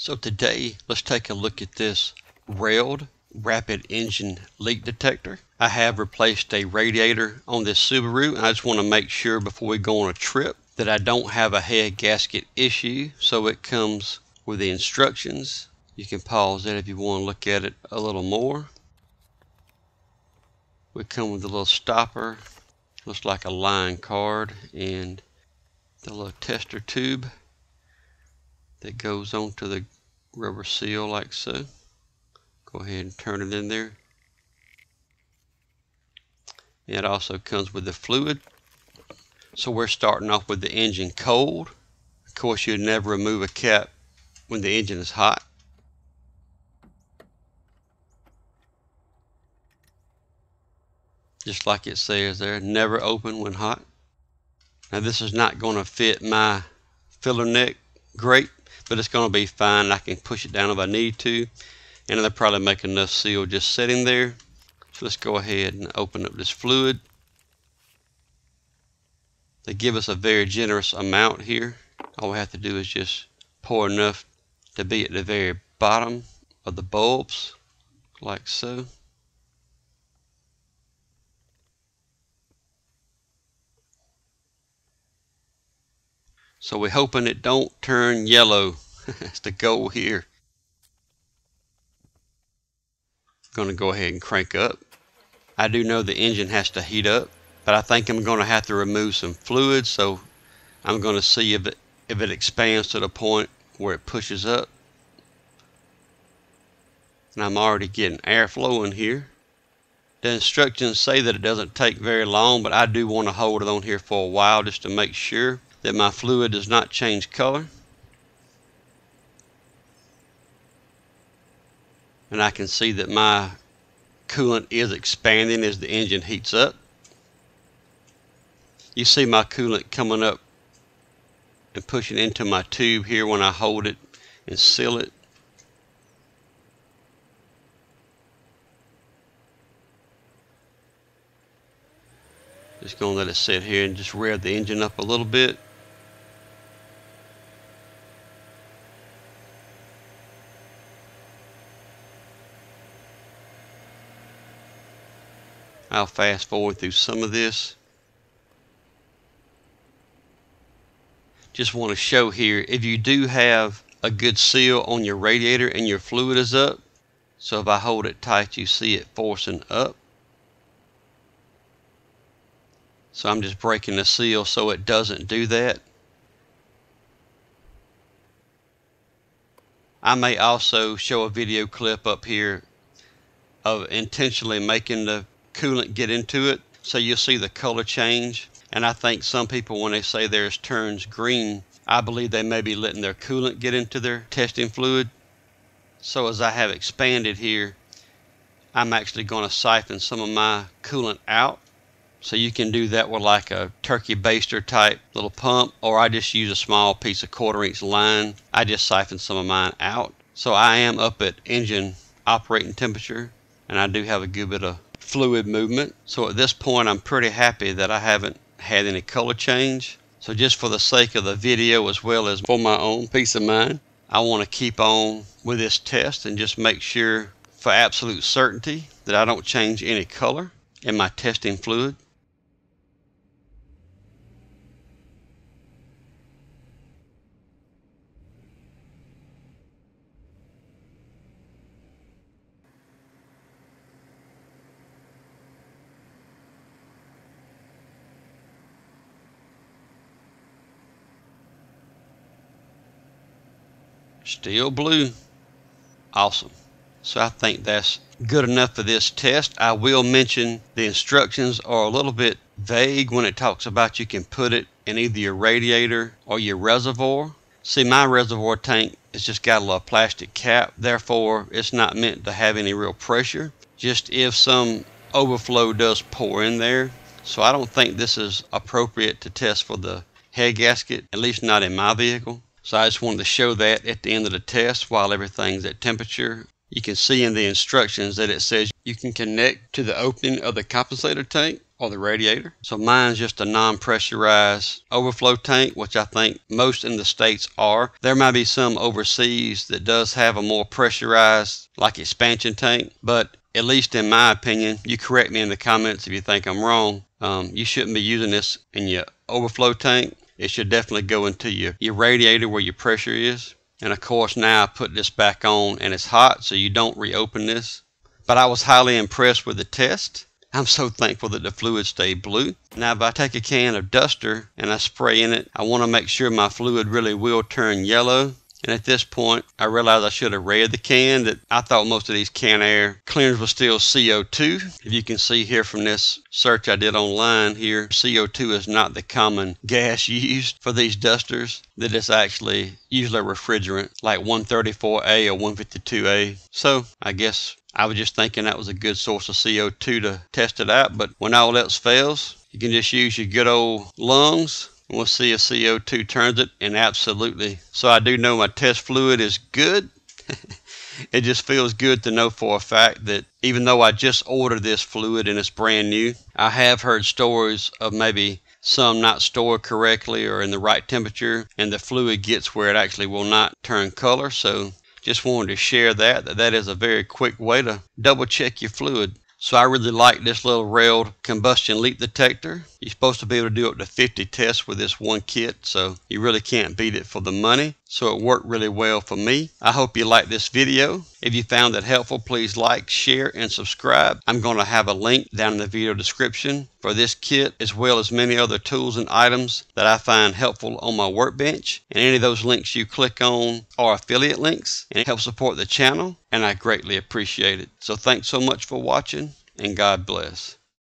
So today, let's take a look at this RELD Rapid Engine Leak Detector. I have replaced a radiator on this Subaru, and I just want to make sure before we go on a trip that I don't have a head gasket issue. So it comes with the instructions. You can pause that if you want to look at it a little more. We come with a little stopper, looks like a line card, and the little tester tube that goes onto the rubber seal like so. Go ahead and turn it in there. It also comes with the fluid. So we're starting off with the engine cold. Of course, you'd never remove a cap when the engine is hot. Just like it says there, never open when hot. Now this is not going to fit my filler neck great, but it's going to be fine. I can push it down if I need to, and it'll probably make enough seal just sitting there. So let's go ahead and open up this fluid. They give us a very generous amount here. All we have to do is just pour enough to be at the very bottom of the bulbs, like so. So we're hoping it don't turn yellow. That's the goal here. Going to go ahead and crank up. I do know the engine has to heat up, but I think I'm going to have to remove some fluid, so I'm going to see if it expands to the point where it pushes up. And I'm already getting air flowing here. The instructions say that it doesn't take very long, but I do want to hold it on here for a while just to make sure that my fluid does not change color. And I can see that my coolant is expanding as the engine heats up. You see my coolant coming up and pushing into my tube here when I hold it and seal it. Just going to let it sit here and just rev the engine up a little bit. I'll fast forward through some of this. Just want to show here, if you do have a good seal on your radiator and your fluid is up, so if I hold it tight, you see it forcing up. So I'm just breaking the seal so it doesn't do that. I may also show a video clip up here of intentionally making the coolant get into it, so you'll see the color change. And I think some people, when they say theirs turns green, I believe they may be letting their coolant get into their testing fluid. So as I have expanded here, I'm actually going to siphon some of my coolant out. So you can do that with like a turkey baster type little pump, or I just use a small piece of 1/4 inch line. I just siphon some of mine out. So I am up at engine operating temperature, and I do have a good bit of fluid movement. So at this point, I'm pretty happy that I haven't had any color change. So just for the sake of the video, as well as for my own peace of mind, I want to keep on with this test and just make sure for absolute certainty that I don't change any color in my testing fluid. Still blue. Awesome. So I think that's good enough for this test. I will mention the instructions are a little bit vague when it talks about you can put it in either your radiator or your reservoir. See, my reservoir tank has just got a little plastic cap, therefore it's not meant to have any real pressure, just if some overflow does pour in there. So I don't think this is appropriate to test for the head gasket, at least not in my vehicle. So I just wanted to show that at the end of the test while everything's at temperature. You can see in the instructions that it says you can connect to the opening of the compensator tank or the radiator. So mine's just a non-pressurized overflow tank, which I think most in the States are. There might be some overseas that does have a more pressurized, like expansion tank, but at least in my opinion, you correct me in the comments if you think I'm wrong, you shouldn't be using this in your overflow tank. It should definitely go into your radiator where your pressure is. And of course now I put this back on and it's hot, so you don't reopen this. But I was highly impressed with the test. I'm so thankful that the fluid stayed blue. Now if I take a can of duster and I spray in it, I want to make sure my fluid really will turn yellow. And at this point, I realized I should have read the can, that I thought most of these can air cleaners were still CO2. If you can see here from this search I did online here, CO2 is not the common gas used for these dusters, that it's actually usually a refrigerant like 134A or 152A. So I guess I was just thinking that was a good source of CO2 to test it out, but when all else fails, you can just use your good old lungs. We'll see if CO2 turns it, and absolutely. So I do know my test fluid is good. It just feels good to know for a fact that even though I just ordered this fluid and it's brand new, I have heard stories of maybe some not stored correctly or in the right temperature, and the fluid gets where it actually will not turn color. So just wanted to share that is a very quick way to double check your fluid. So I really like this little RELD combustion leak detector. You're supposed to be able to do up to 50 tests with this one kit, so you really can't beat it for the money. So it worked really well for me. I hope you liked this video. If you found it helpful, please like, share, and subscribe. I'm going to have a link down in the video description for this kit, as well as many other tools and items that I find helpful on my workbench. And any of those links you click on are affiliate links, and it helps support the channel, and I greatly appreciate it. So thanks so much for watching, and God bless.